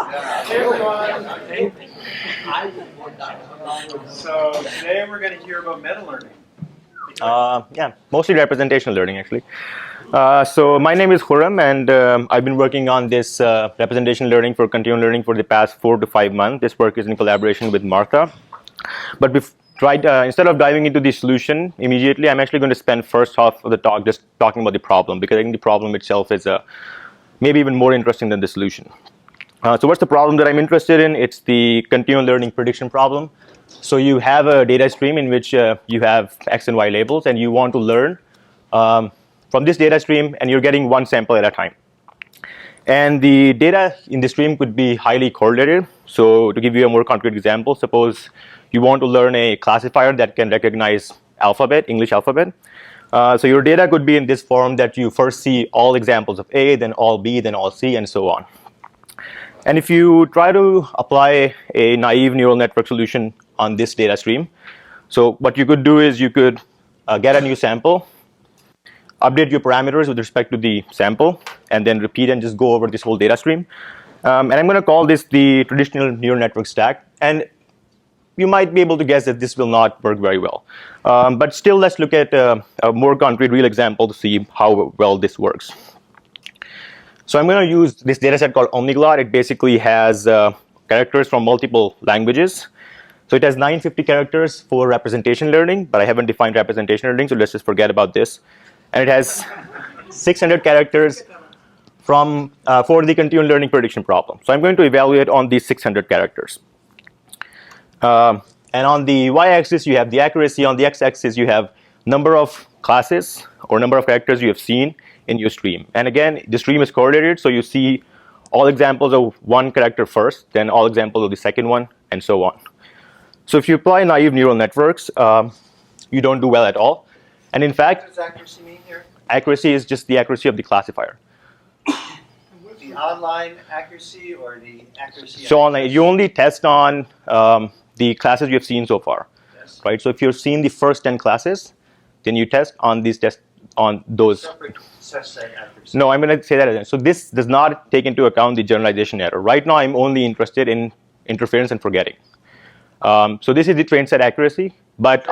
So today we're going to hear about meta learning. Yeah, mostly representational learning actually. So my name is Khurram, and I've been working on this representational learning for continual learning for the past 4 to 5 months. This work is in collaboration with Martha. But we've tried, instead of diving into the solution immediately, I'm actually going to spend first half of the talk just talking about the problem, because I think the problem itself is maybe even more interesting than the solution. So what's the problem that I'm interested in? It's the continual learning prediction problem. So you have a data stream in which you have X and Y labels, and you want to learn from this data stream, and you're getting one sample at a time. And the data in the stream could be highly correlated. So to give you a more concrete example, suppose you want to learn a classifier that can recognize alphabet, English alphabet. So your data could be in this form that you first see all examples of A, then all B, then all C, and so on. And if you try to apply a naive neural network solution on this data stream, so what you could do is you could get a new sample, update your parameters with respect to the sample, and then repeat and just go over this whole data stream. And I'm going to call this the traditional neural network stack. And you might be able to guess that this will not work very well. But still, let's look at a more concrete real example to see how well this works. So I'm going to use this data set called Omniglot. It basically has characters from multiple languages. So it has 950 characters for representation learning, but I haven't defined representation learning, so let's just forget about this. And it has 600 characters from for the continual learning prediction problem. So I'm going to evaluate on these 600 characters. And on the y-axis, you have the accuracy. On the x-axis, you have number of classes or number of characters you have seen in your stream. And again, the stream is correlated, so you see all examples of one character first, then all examples of the second one, and so on. So if you apply naive neural networks, you don't do well at all. And in fact, what does accuracy mean here? Accuracy is just the accuracy of the classifier. The online accuracy or the accuracy? So online, you only test on the classes you have seen so far, Yes. right? So if you've seen the first 10 classes, then you test on these tests on those. Separate set accuracy. No, I'm going to say that again. So this does not take into account the generalization error. Right now, I'm only interested in interference and forgetting. So this is the trained set accuracy, but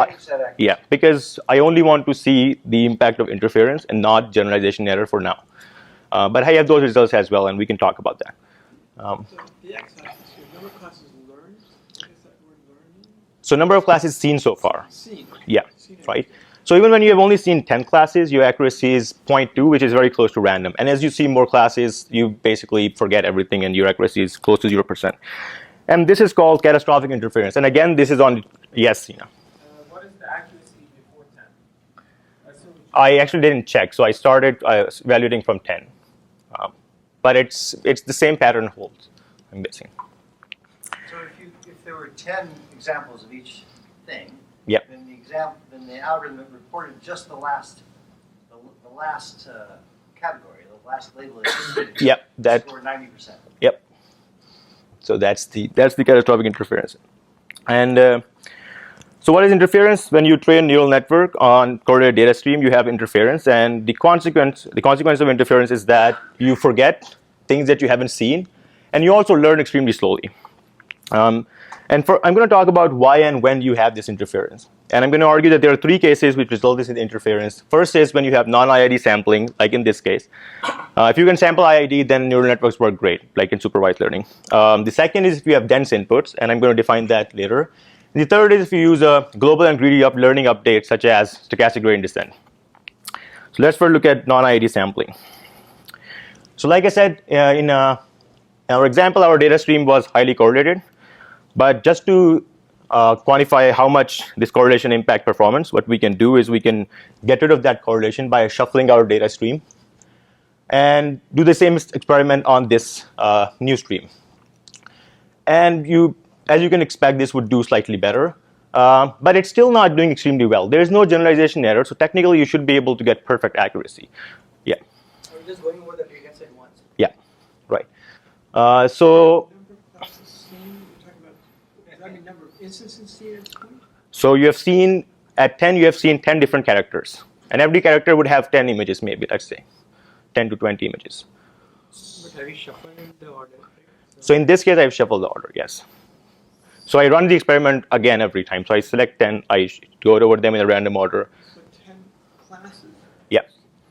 yeah, because I only want to see the impact of interference and not generalization error for now. But I have those results as well, and we can talk about that. So the x-axis here, number of classes learned. What is that word learning? So number of classes seen so far. Seen. Yeah, Seen right. So even when you have only seen 10 classes, your accuracy is 0.2, which is very close to random. And as you see more classes, you basically forget everything, and your accuracy is close to 0%. And this is called catastrophic interference. And again, this is on, yes, Sina. What is the accuracy before 10? I actually didn't check, so I started evaluating from 10. But it's the same pattern holds, I'm guessing. So if there were 10 examples of each thing, Yep. then the algorithm reported just the last category, the last label. Yep. That. Score 90%. Yep. So that's the catastrophic interference. And so what is interference? When you train neural network on correlated data stream, you have interference, and the consequence of interference is that you forget things that you haven't seen, and you also learn extremely slowly. And I'm going to talk about why and when you have this interference. And I'm going to argue that there are 3 cases which result in interference. First is when you have non-IID sampling, like in this case. If you can sample IID, then neural networks work great, like in supervised learning. The second is if you have dense inputs, and I'm going to define that later. The third is if you use a global and greedy learning update, such as stochastic gradient descent. So let's first look at non-IID sampling. So like I said, in our example, our data stream was highly correlated. But just to quantify how much this correlation impact performance, what we can do is we can get rid of that correlation by shuffling our data stream and do the same experiment on this new stream. And as you can expect, this would do slightly better. But it's still not doing extremely well. There is no generalization error, so technically you should be able to get perfect accuracy. Yeah. So we're just going over the data set once. Yeah, right. So Number of instances seen at point? So you have seen, at 10, you have seen 10 different characters. And every character would have 10 images, maybe, let's say. 10 to 20 images. But have you shuffled in the order? So in this case, I've shuffled the order, yes. So I run the experiment again every time. So I select 10, I go over them in a random order. So 10 classes. Yeah.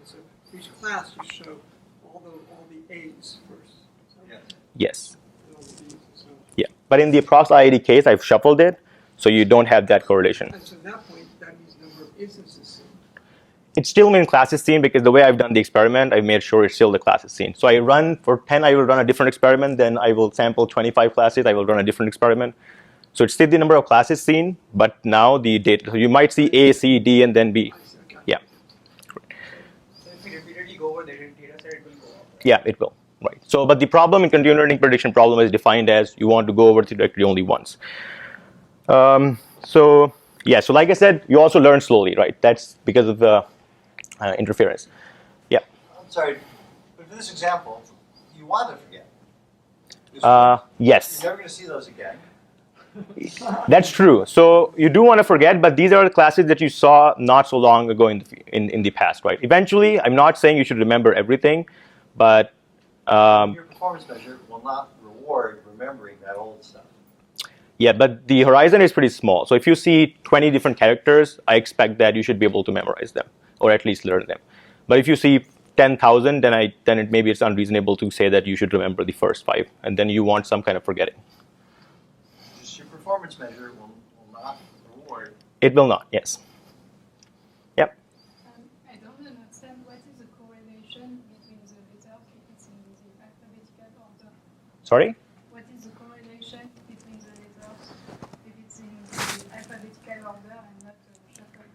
So for each class, you show all the A's first. So Yes. all the B's, so. Yeah. But in the approx IID case, I've shuffled it, so you don't have that correlation. And so at that point, that means the number of instances seen. It's still mean classes seen because the way I've done the experiment, I've made sure it's still the classes seen. So I run for 10, I will run a different experiment, then I will sample 25 classes, I will run a different experiment. So it's still the number of classes seen, but now the data, so you might see A, C, D, and then B. I see, okay. Yeah. So if we repeatedly go over the data set, it will go up. Right? Yeah, it will. Right. So, but the problem in continual learning prediction problem is defined as you want to go over the directory only once. So yeah, so like I said, you also learn slowly, right? That's because of the interference. Yeah. I'm sorry, but for this example, you want to forget. Yes. You're never going to see those again. That's true. So you do want to forget, but these are the classes that you saw not so long ago in the past, right? Eventually, I'm not saying you should remember everything, but Your performance measure will not reward remembering that old stuff. yeah, but the horizon is pretty small. So if you see 20 different characters, I expect that you should be able to memorize them, or at least learn them. But if you see 10,000, then maybe it's unreasonable to say that you should remember the first 5, and then you want some kind of forgetting. Just your performance measure will not reward. It will not, yes. Yep. I don't understand what is the correlation between the letters if it's in the alphabetical order. Sorry? What is the correlation between the letters if it's in the alphabetical order and not shuffled?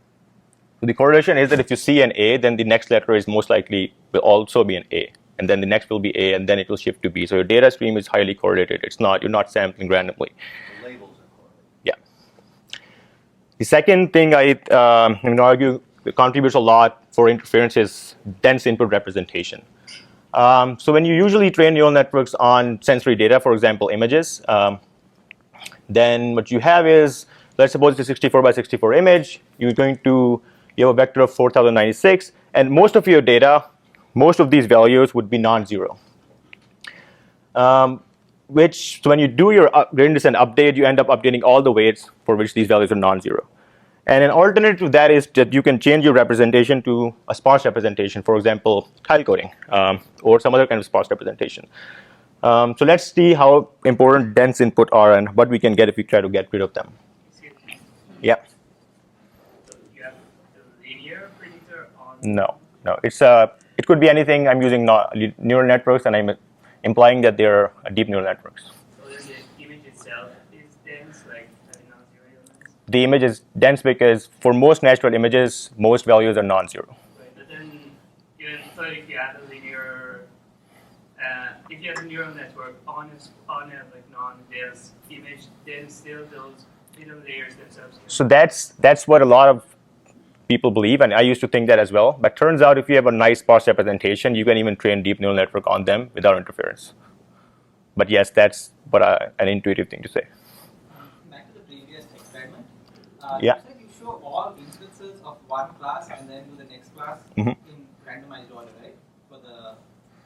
The correlation is that if you see an A, then the next letter is most likely will also be an A, and then the next will be A, and then it will shift to B. So your data stream is highly correlated. It's not, you're not sampling randomly. The labels are correlated. Yeah. The second thing I argue contributes a lot for interference is dense input representation. So when you usually train neural networks on sensory data, for example, images, then what you have is, let's suppose it's a 64 by 64 image. You have a vector of 4096, and most of your data, most of these values would be non-zero. So when you do your gradient descent update, you end up updating all the weights for which these values are non-zero. And an alternative to that is that you can change your representation to a sparse representation, for example, tile coding, or some other kind of sparse representation. So let's see how important dense input are and what we can get if we try to get rid of them. Yeah. So you have the linear predictor on. No. It could be anything. I'm using neural networks, and I'm implying that they're deep neural networks. So then the image itself is dense, like having non-zero elements. The image is dense because for most natural images, most values are non-zero. Right, but then so if you have a linear, if you have a neural network on a like non-dense image, then still those little layers themselves. So that's what a lot of people believe, and I used to think that as well. But turns out if you have a nice sparse representation, you can even train deep neural network on them without interference. But yes, that's what an intuitive thing to say. Back to the previous experiment. Yeah. You said you show all instances of one class and then do the next class Mhm. in randomized order, right? For the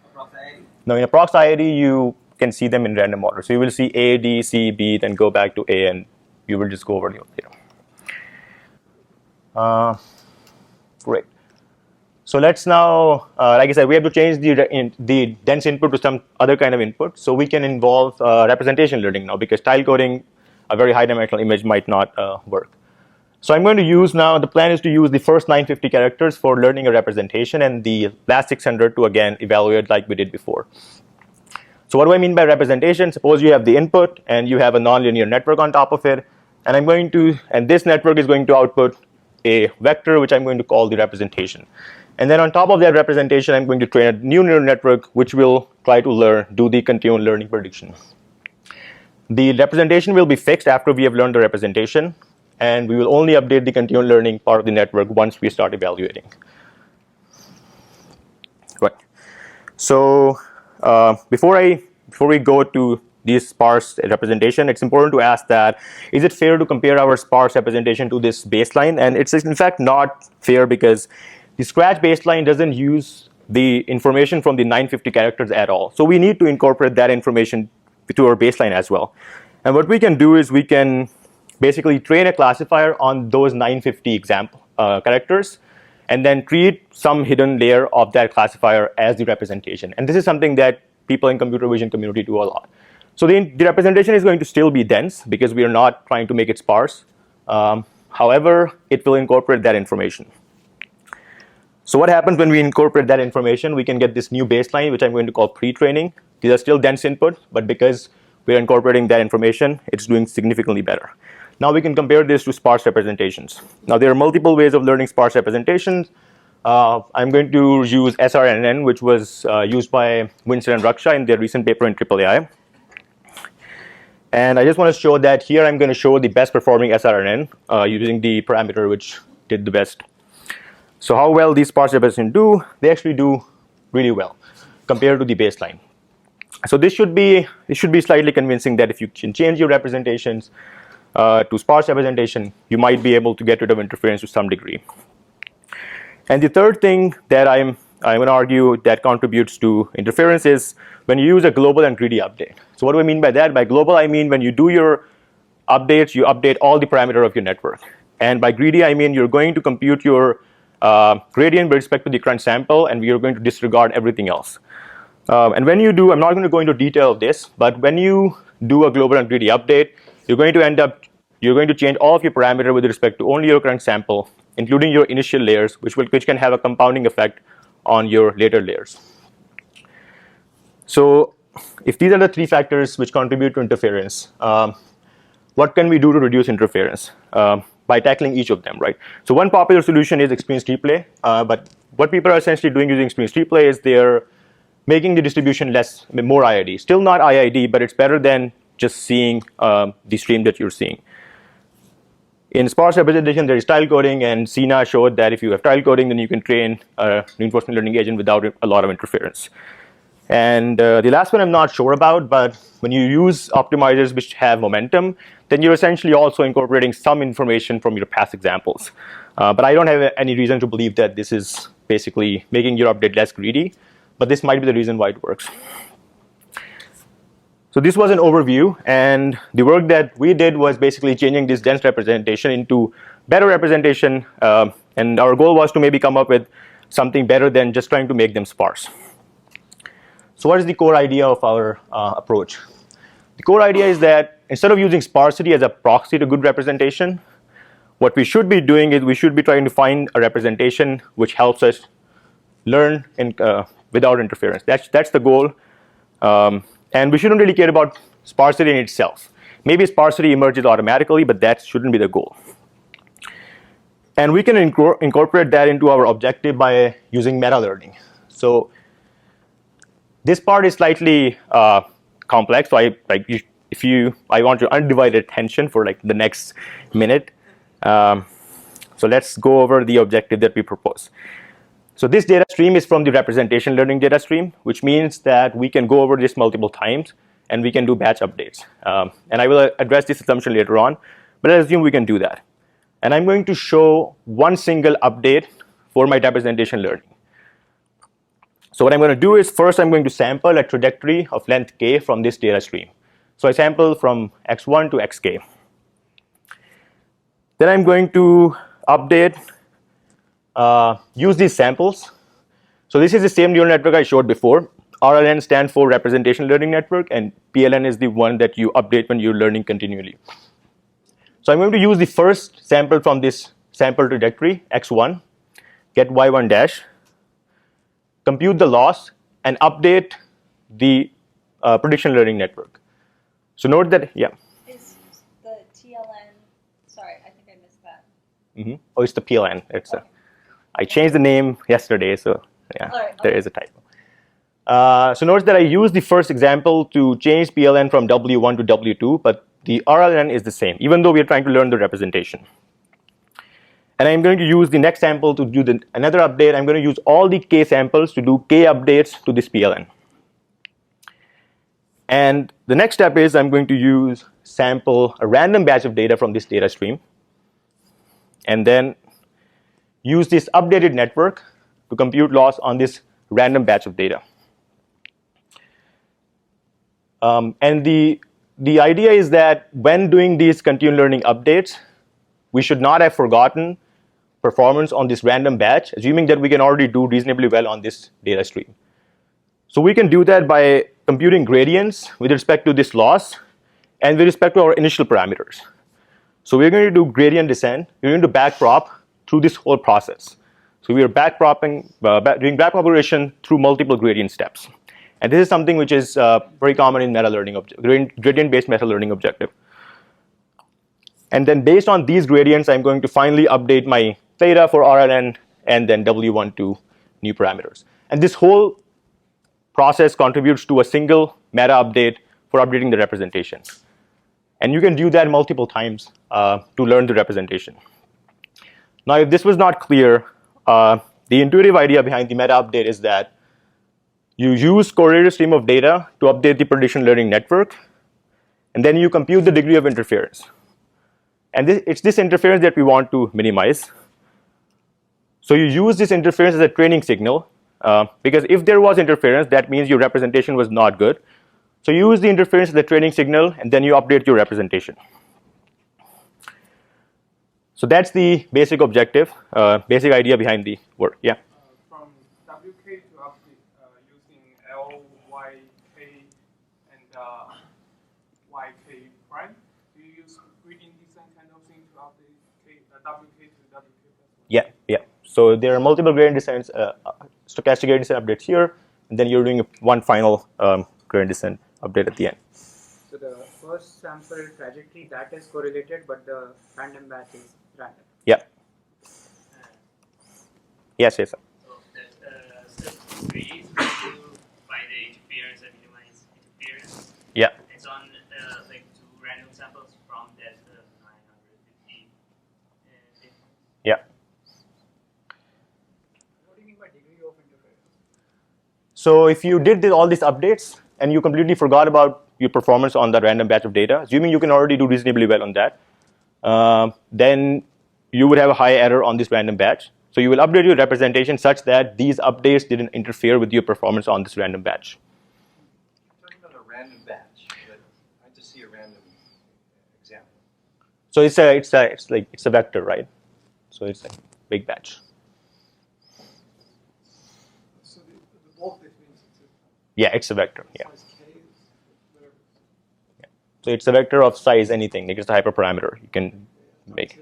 approximate. Now in approx IID, you can see them in random order. So you will see A, D, C, B, then go back to A, and you will just go over the data. Great. So let's now, like I said, we have to change the dense input to some other kind of input. So we can involve representation learning now, because tile coding, a very high dimensional image, might not work. So I'm going to use now, the plan is to use the first 950 characters for learning a representation, and the last 600 to again evaluate like we did before. So what do I mean by representation? Suppose you have the input and you have a nonlinear network on top of it, and this network is going to output a vector which I'm going to call the representation. And then on top of that representation, I'm going to train a new neural network which will try to do the continual learning prediction. The representation will be fixed after we have learned the representation, and we will only update the continual learning part of the network once we start evaluating. Right. So before we go to this sparse representation, it's important to ask that, is it fair to compare our sparse representation to this baseline? And it's in fact not fair, because the scratch baseline doesn't use the information from the 950 characters at all. So we need to incorporate that information to our baseline as well. And what we can do is we can basically train a classifier on those 950 example characters, and then treat some hidden layer of that classifier as the representation. And this is something that people in computer vision community do a lot. So the representation is going to still be dense because we are not trying to make it sparse. However, it will incorporate that information. So what happens when we incorporate that information? We can get this new baseline, which I'm going to call pre-training. These are still dense input, but because we're incorporating that information, it's doing significantly better. Now we can compare this to sparse representations. Now there are multiple ways of learning sparse representations. I'm going to use SRNN, which was used by Winston and Raksha in their recent paper in AAAI. And I just want to show that here I'm going to show the best performing SRNN using the parameter which did the best. So how well these sparse representations do? They actually do really well compared to the baseline. So this should be slightly convincing that if you can change your representations to sparse representation, you might be able to get rid of interference to some degree. And the third thing that I'm going to argue that contributes to interference is when you use a global and greedy update. So what do I mean by that? By global, I mean when you do your updates, you update all the parameters of your network. And by greedy, I mean you're going to compute your gradient with respect to the current sample, and you're going to disregard everything else. And when you do, I'm not going to go into detail of this, but when you do a global and greedy update, you're going to change all of your parameters with respect to only your current sample, including your initial layers, which can have a compounding effect on your later layers. So if these are the three factors which contribute to interference, what can we do to reduce interference? By tackling each of them, right? So one popular solution is experience replay, but what people are essentially doing using experience replay is they're making the distribution more IID. Still not IID, but it's better than just seeing the stream that you're seeing. In sparse representation, there is tile coding, and Sina showed that if you have tile coding, then you can train a reinforcement learning agent without a lot of interference. And the last one I'm not sure about, but when you use optimizers which have momentum, then you're essentially also incorporating some information from your past examples. But I don't have any reason to believe that this is basically making your update less greedy, but this might be the reason why it works. So this was an overview, and the work that we did was basically changing this dense representation into better representation, and our goal was to maybe come up with something better than just trying to make them sparse. So what is the core idea of our approach? The core idea is that instead of using sparsity as a proxy to good representation, what we should be doing is we should be trying to find a representation which helps us learn without interference. That's the goal. And we shouldn't really care about sparsity in itself. Maybe sparsity emerges automatically, but that shouldn't be the goal. And we can incorporate that into our objective by using meta learning. So this part is slightly complex. So I want your undivided attention for like the next minute. So let's go over the objective that we propose. So this data stream is from the representation learning data stream, which means that we can go over this multiple times and we can do batch updates. And I will address this assumption later on, but let's assume we can do that. And I'm going to show one single update for my representation learning. So what I'm going to do is first I'm going to sample a trajectory of length k from this data stream. So I sample from x1 to xk. Then I'm going to update, use these samples. So this is the same neural network I showed before. RLN stands for representation learning network, and PLN is the one that you update when you're learning continually. So I'm going to use the first sample from this sample trajectory, x1, get y1 dash, compute the loss, and update the prediction learning network. So note that, yeah. Is the TLN, sorry, I think I missed that. Mm-hmm. Oh, it's the PLN. It's okay. I changed the name yesterday, so yeah, right, there is a typo. So notice that I used the first example to change PLN from W1 to W2, but the RLN is the same, even though we are trying to learn the representation. And I'm going to use the next sample to do another update. I'm going to use all the k samples to do k updates to this PLN. And the next step is I'm going to sample a random batch of data from this data stream, and then use this updated network to compute loss on this random batch of data. And the idea is that when doing these continual learning updates, we should not have forgotten performance on this random batch, assuming that we can already do reasonably well on this data stream. So we can do that by computing gradients with respect to this loss and with respect to our initial parameters. So we're going to do gradient descent. We're going to backprop through this whole process. So we are backpropping, doing backpropagation through multiple gradient steps. And this is something which is very common in meta-learning, gradient-based meta-learning objective. And then based on these gradients, I'm going to finally update my theta for RNN and then W1 to new parameters. And this whole process contributes to a single meta update for updating the representation. And you can do that multiple times to learn the representation. Now, if this was not clear, the intuitive idea behind the meta update is that you use correlated stream of data to update the prediction learning network, and then you compute the degree of interference. And it's this interference that we want to minimize. So you use this interference as a training signal, because if there was interference, that means your representation was not good. So you use the interference as a training signal, and then you update your representation. So that's the basic objective, basic idea behind the work. Yeah. From WK to update using LYK and YK prime, do you use gradient descent kind of thing to update WK to WK? Yeah, yeah. So there are multiple gradient descents, stochastic gradient descent updates here, and then you're doing one final gradient descent update at the end. So the first sample trajectory, that is correlated, but the random batch is random. Yeah. Yes, yes. So step 3 is to find the interference and minimize interference. Yeah. It's on like 2 random samples from that 950. Yeah. What do you mean by degree of interference? So if you did all these updates and you completely forgot about your performance on that random batch of data, assuming you can already do reasonably well on that, then you would have a high error on this random batch. So you will update your representation such that these updates didn't interfere with your performance on this random batch. I'm talking about a random batch, but I just see a random example. So it's a vector, right? So it's a big batch. So the bulk definition is Yeah, it's a vector. Yeah. size K, whatever. So it's a vector of size anything. Like it's a hyperparameter you can make.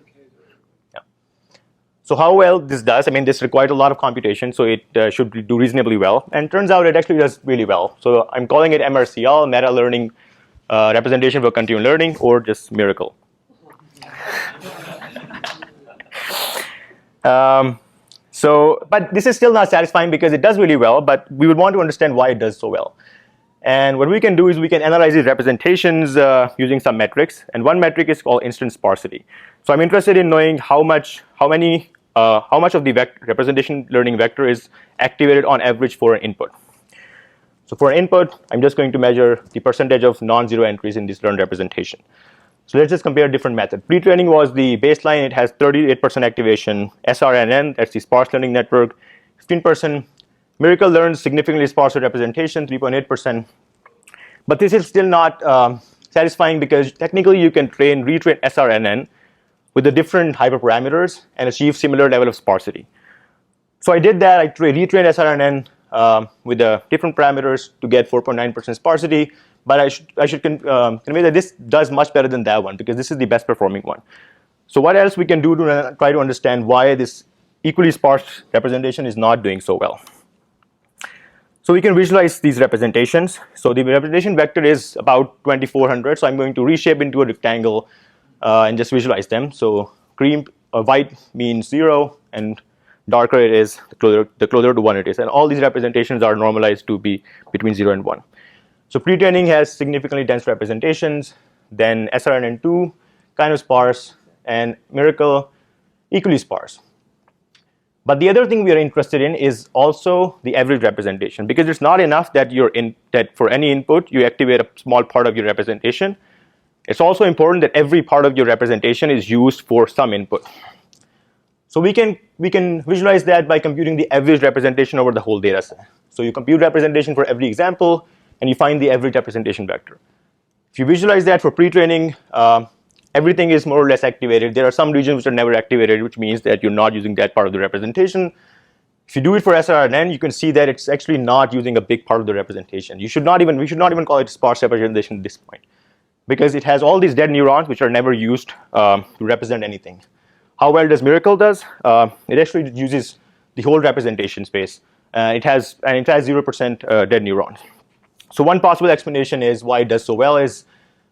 So how well this does, I mean, this requires a lot of computation, so it should do reasonably well. And turns out it actually does really well. So I'm calling it MRCL, Meta Learning Representation for Continual Learning, or just Miracle. But this is still not satisfying because it does really well, but we would want to understand why it does so well. And what we can do is we can analyze these representations using some metrics. And one metric is called instance sparsity. So I'm interested in knowing how much of the representation learning vector is activated on average for an input. So for an input, I'm just going to measure the percentage of non-zero entries in this learned representation. So let's just compare different methods. Pre-training was the baseline. It has 38% activation. SRNN, that's the sparse learning network, 15%. Miracle learns significantly sparser representation, 3.8%. But this is still not satisfying because technically you can retrain SRNN with the different hyperparameters and achieve similar level of sparsity. So I did that. I retrained SRNN with the different parameters to get 4.9% sparsity. But I should convey that this does much better than that one because this is the best performing one. So what else we can do to try to understand why this equally sparse representation is not doing so well? So we can visualize these representations. So the representation vector is about 2400. So I'm going to reshape into a rectangle and just visualize them. So white means 0, and darker it is, the closer to 1 it is. And all these representations are normalized to be between 0 and 1. So pre-training has significantly dense representations. Then SRNN2, kind of sparse, and Miracle, equally sparse. But the other thing we are interested in is also the average representation, because it's not enough that that for any input you activate a small part of your representation. It's also important that every part of your representation is used for some input. So we can visualize that by computing the average representation over the whole data set. So you compute representation for every example, and you find the average representation vector. If you visualize that for pre-training, everything is more or less activated. There are some regions which are never activated, which means that you're not using that part of the representation. If you do it for SRNN, you can see that it's actually not using a big part of the representation. We should not even call it sparse representation at this point, because it has all these dead neurons which are never used to represent anything. How well does Miracle does? It actually uses the whole representation space. It has 0% dead neurons. So one possible explanation is why it does so well is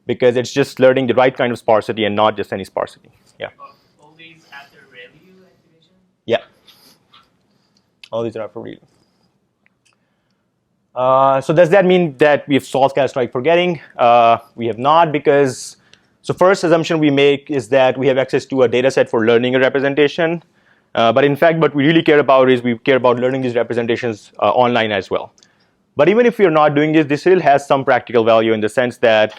because it's just learning the right kind of sparsity and not just any sparsity. Yeah. All these after review activation? Yeah. All these are after review. So does that mean that we've solved catastrophic forgetting? We have not, because so first assumption we make is that we have access to a data set for learning a representation. But in fact, what we really care about is we care about learning these representations online as well. But even if we are not doing this still has some practical value in the sense that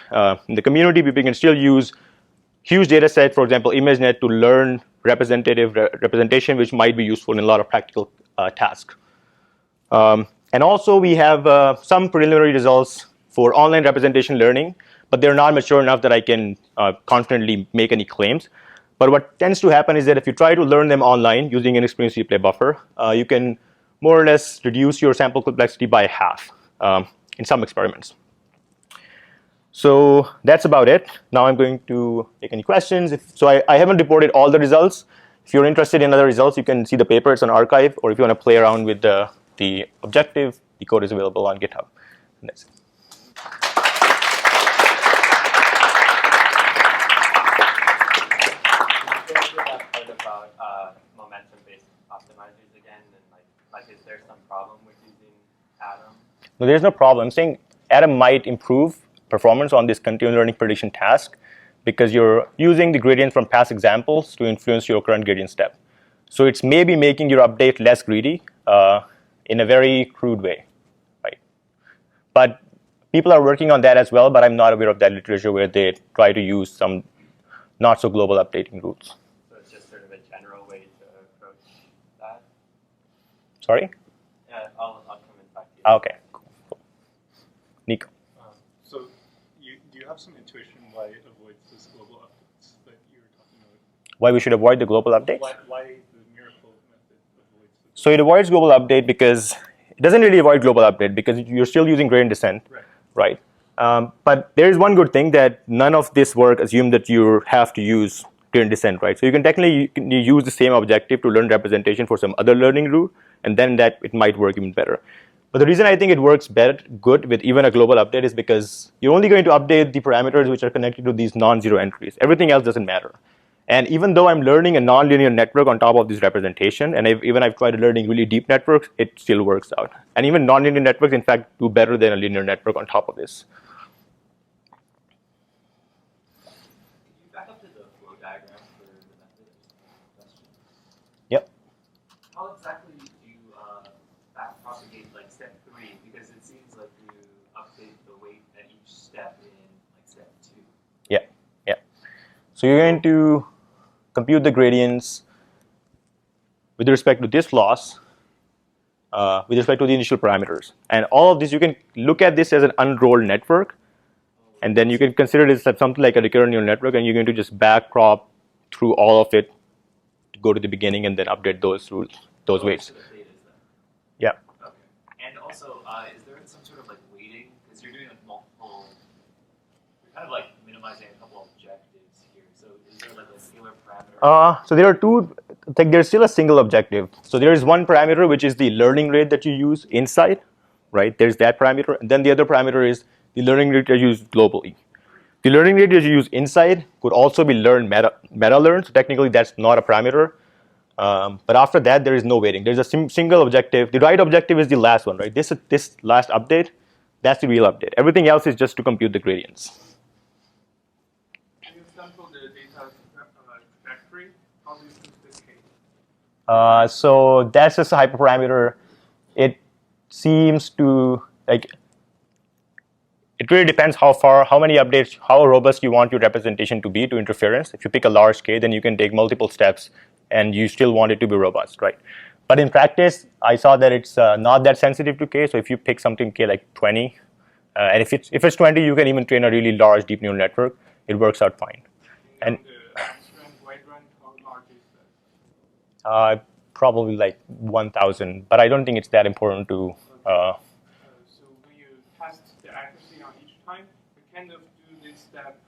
in the community, people can still use huge data set, for example, ImageNet, to learn representation, which might be useful in a lot of practical tasks. And also, we have some preliminary results for online representation learning, but they're not mature enough that I can confidently make any claims. But what tends to happen is that if you try to learn them online using an experienced replay buffer, you can more or less reduce your sample complexity by half in some experiments. So that's about it. Now I'm going to take any questions. So I haven't reported all the results. If you're interested in other results, you can see the paper. It's on arXiv. Or if you want to play around with the objective, the code is available on GitHub. And that's it. Is there some problem with using Atom? No, there's no problem. I'm saying Atom might improve performance on this continual learning prediction task because you're using the gradient from past examples to influence your current gradient step. So it's maybe making your update less greedy in a very crude way, right? But people are working on that as well, but I'm not aware of that literature where they try to use some not so global updating rules. So it's just sort of a general way to approach that? Sorry? Yeah, I'll come in back to you. Okay, cool. Nico. So do you have some intuition why it avoids this global updates that you were talking about? Why we should avoid the global updates? Why the Miracle method avoids this? So it avoids global update because it doesn't really avoid global update because you're still using gradient descent, right? But there is one good thing that none of this work assumes that you have to use gradient descent, right? So you can technically use the same objective to learn representation for some other learning route, and then that it might work even better. But the reason I think it works good with even a global update is because you're only going to update the parameters which are connected to these non-zero entries. Everything else doesn't matter. And even though I'm learning a nonlinear network on top of this representation, and even I've tried learning really deep networks, it still works out. And even nonlinear networks, in fact, do better than a linear network on top of this. Can you back up to the flow diagram for the method question? Yep. How exactly do you backpropagate like step 3? Because it seems like you update the weight at each step in like step 2. Yeah, yeah. So you're going to compute the gradients with respect to this loss, with respect to the initial parameters. And all of this, you can look at this as an unrolled network, and then you can consider this as something like a recurrent neural network, and you're going to just backprop through all of it to go to the beginning and then update those rules, those weights. Yeah. Okay. And also, is there some sort of like weighting? Because you're doing like multiple, you're kind of like minimizing a couple objectives here. So is there like a scalar parameter? So there are two, there's still a single objective. So there is one parameter which is the learning rate that you use inside, right? There's that parameter. And then the other parameter is the learning rate that you use globally. The learning rate that you use inside could also be learned meta-learned. So technically that's not a parameter. But after that, there is no weighting. There's a single objective. The right objective is the last one, right? This last update, that's the real update. Everything else is just to compute the gradients. Can you sample the data trajectory? How do you use the K? So that's just a hyperparameter. It seems to, like, it really depends how many updates, how robust you want your representation to be to interference. If you pick a large K, then you can take multiple steps and you still want it to be robust, right? But in practice, I saw that it's not that sensitive to K. So if you pick something K like 20, And if it's 20, you can even train a really large deep neural network. It works out fine. And wide run, how large is that? probably like 1,000, but I don't think it's that important to. So when you test the accuracy on each time, you kind of do this step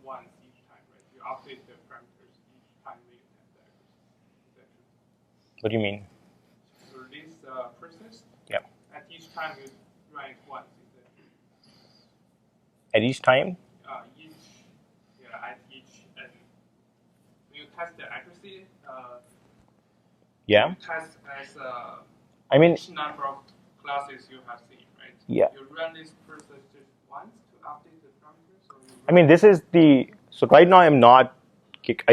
once each time, right? You update the parameters each time when you test the accuracy. Is that true? What do you mean? So this persist. Yeah. At each time you run it once. Is that true? At each time? At each, and when you test the accuracy, Yeah. you test as I mean, each number of classes you have seen, right? Yeah. You run this persist just once to update the parameters, or you I mean, this is so right now I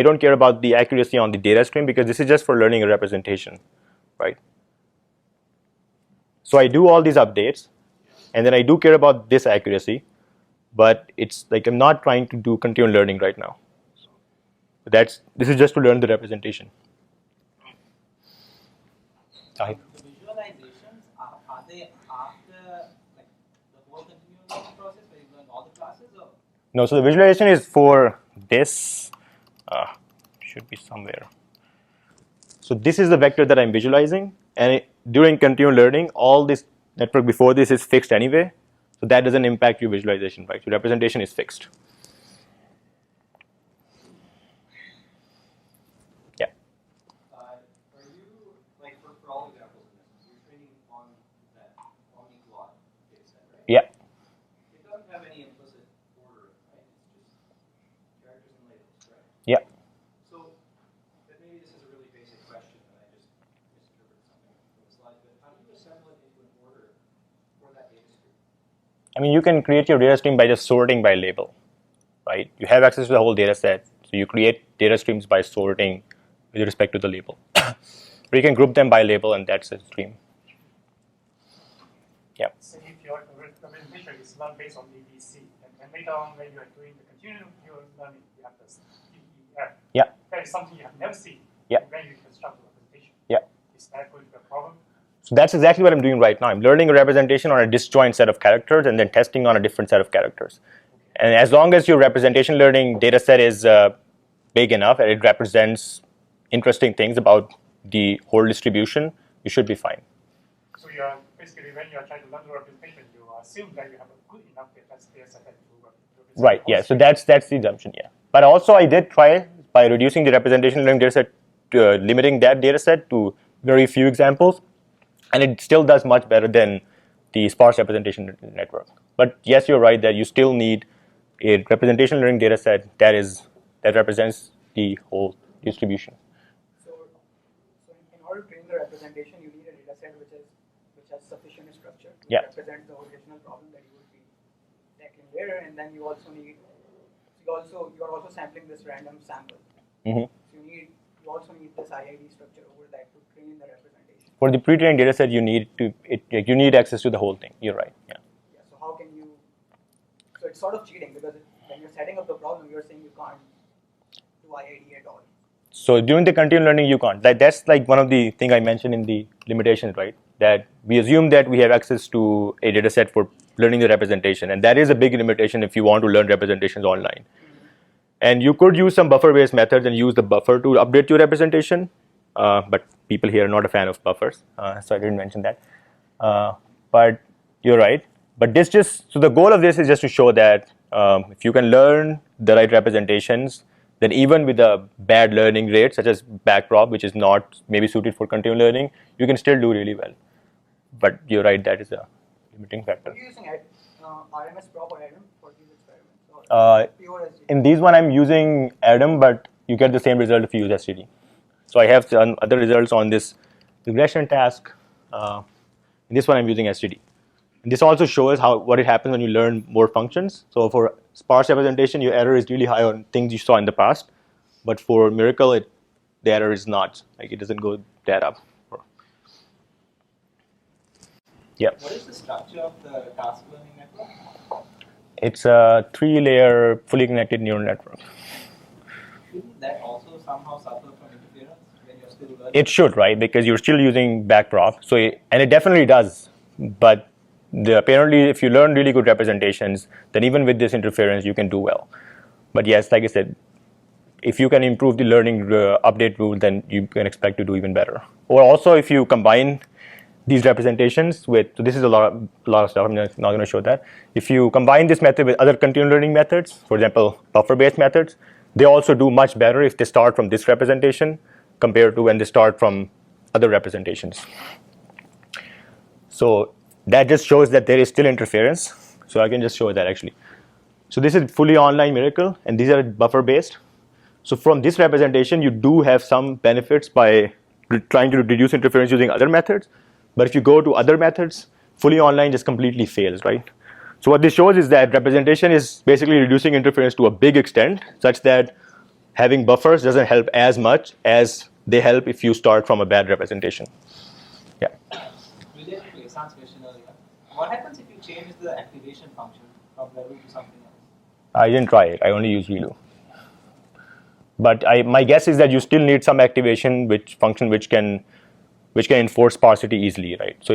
don't care about the accuracy on the data stream because this is just for learning a representation, right? So I do all these updates, and then I do care about this accuracy, but it's like I'm not trying to do continual learning right now. This is just to learn the representation. The visualizations, are they after like the whole continual learning process where you learn all the classes, or? No, so the visualization is for this, should be somewhere. So this is the vector that I'm visualizing, and during continual learning, all this network before this is fixed anyway, so that doesn't impact your visualization, right? Your representation is fixed. Yeah. Are you, like for all examples in this, you're training on that Amii data set, right? Yeah. It doesn't have any implicit order, right? It's just characters and labels, right? Yeah. So, but maybe this is a really basic question, and I just misinterpreted something from the slides, but how do you assemble it into an order for that data stream? I mean, you can create your data stream by just sorting by label, right? You have access to the whole data set, so you create data streams by sorting with respect to the label. Or you can group them by label, and that's a stream. Yeah. Say if your representation is not based on ABC, and later on when you are doing the continual learning, you have this EEF. Yeah. That is something you have never seen. Yeah. When you construct the representation. Yeah. Is that going to be a problem? So that's exactly what I'm doing right now. I'm learning a representation on a disjoint set of characters and then testing on a different set of characters. And as long as your representation learning data set is big enough and it represents interesting things about the whole distribution, you should be fine. So you are basically, when you are trying to learn the representation, you assume that you have a good enough data set to represent. Right, yeah, so that's the assumption, yeah. But also I did try by reducing the representation learning data set, to, limiting that data set to very few examples, and it still does much better than the sparse representation network. But yes, you're right that you still need a representation learning data set that represents the whole distribution. So in order to train the representation, you need a data set which has sufficient structure to represent the original problem that you would be tackling later, and then you are also sampling this random sample. Mm-hmm. So you also need this IID structure over that to train the representation. For the pre-trained data set, you need access to the whole thing. You're right. Yeah. Yeah. So how can you? So it's sort of cheating because when you're setting up the problem, you're saying you can't do IID at all. So during the continual learning, you can't. That's like one of the things I mentioned in the limitations, right? That we assume that we have access to a data set for learning the representation, and that is a big limitation if you want to learn representations online. And you could use some buffer-based methods and use the buffer to update your representation, but people here are not a fan of buffers, so I didn't mention that. But you're right. But so the goal of this is just to show that if you can learn the right representations, then even with a bad learning rate, such as backprop, which is not maybe suited for continual learning, you can still do really well. But you're right, that is a limiting factor. Are you using RMS prop or Adam for these experiments? Or pure SGD? In these one, I'm using Adam, but you get the same result if you use SGD. So I have some other results on this regression task. In this one, I'm using SGD. And this also shows what happens when you learn more functions. So for sparse representation, your error is really high on things you saw in the past. But for Miracle, the error is not. Like it doesn't go that up. Yeah. What is the structure of the task learning network? It's a 3-layer, fully connected neural network. Shouldn't that also somehow suffer from interference when you're still learning? It should, right? Because you're still using backprop. And it definitely does. But apparently, if you learn really good representations, then even with this interference, you can do well. But yes, like I said, if you can improve the learning update rule, then you can expect to do even better. Or also, if you combine these representations with, so this is a lot of stuff, I'm not going to show that. If you combine this method with other continual learning methods, for example, buffer-based methods, they also do much better if they start from this representation compared to when they start from other representations. So that just shows that there is still interference. So I can just show that actually. So this is fully online Miracle, and these are buffer-based. So from this representation, you do have some benefits by trying to reduce interference using other methods. But if you go to other methods, fully online just completely fails, right? So what this shows is that representation is basically reducing interference to a big extent, such that having buffers doesn't help as much as they help if you start from a bad representation. Yeah. Related to Ihsan's question earlier, what happens if you change the activation function from Veru to something else? I didn't try it. I only use ReLU. But my guess is that you still need some activation function which can enforce sparsity easily, right? So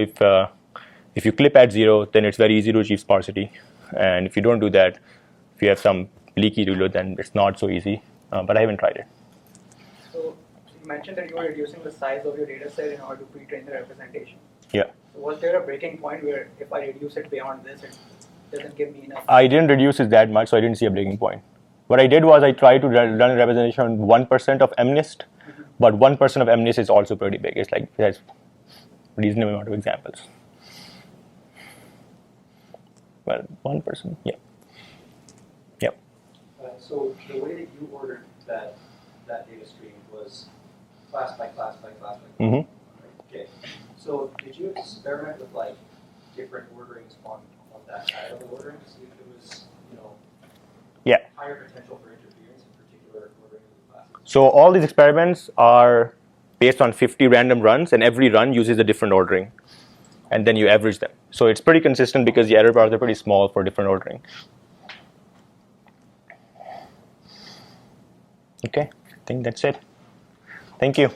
if you clip at 0, then it's very easy to achieve sparsity. And if you don't do that, if you have some leaky ReLU, then it's not so easy. But I haven't tried it. So you mentioned that you were reducing the size of your data set in order to pre-train the representation. Yeah. So was there a breaking point where if I reduce it beyond this, it doesn't give me enough? I didn't reduce it that much, so I didn't see a breaking point. What I did was I tried to run a representation on 1% of MNIST, but 1% of MNIST is also pretty big. It's like it has a reasonable amount of examples. Well, 1%, yeah. Yep. So the way that you ordered that data stream was class by class by class by class. Mm-hmm. Okay. So did you experiment with like different orderings on that side of the ordering to see if it was, Yeah. higher potential for interference in particular ordering of the classes? So all these experiments are based on 50 random runs, and every run uses a different ordering. And then you average them. So it's pretty consistent because the error bars are pretty small for different ordering. Okay, I think that's it. Thank you.